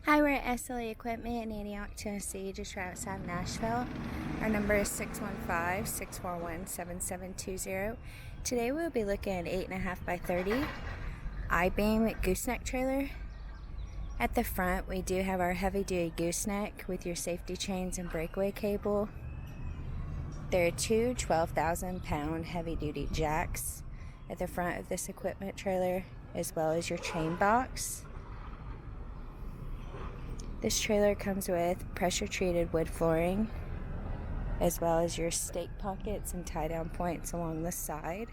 Hi, we're at SLA Equipment in Antioch, Tennessee, just right outside Nashville. Our number is 615-641-7720. Today we'll be looking at 8.5x30 IBeam Gooseneck trailer. At the front we do have our heavy-duty gooseneck with your safety chains and breakaway cable. There are two 12,000-pound heavy-duty jacks at the front of this equipment trailer, as well as your chain box. This trailer comes with pressure-treated wood flooring, as well as your stake pockets and tie-down points along the side.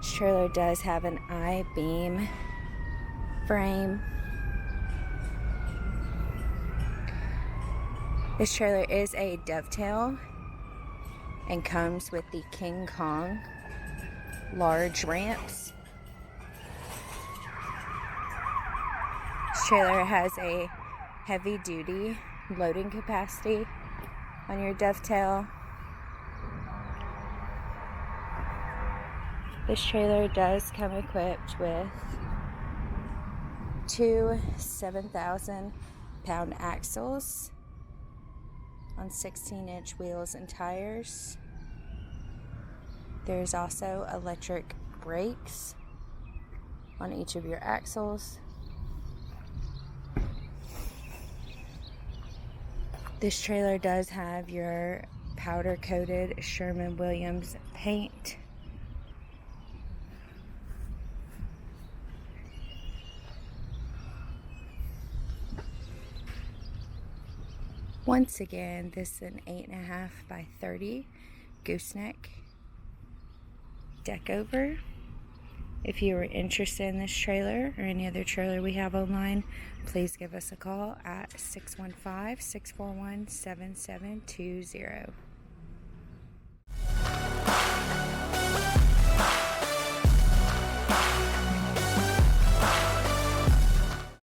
This trailer does have an IBeam frame. This trailer is a Dovetail and comes with the King Kong large ramps. This trailer has a heavy-duty loading capacity on your Dovetail. This trailer does come equipped with two 7,000-pound axles on 16-inch wheels and tires. There's also electric brakes on each of your axles. This trailer does have your powder-coated Sherwin-Williams paint. Once again, this is an 8.5x30 Gooseneck Deckover. If you are interested in this trailer or any other trailer we have online, please give us a call at 615-641-7720.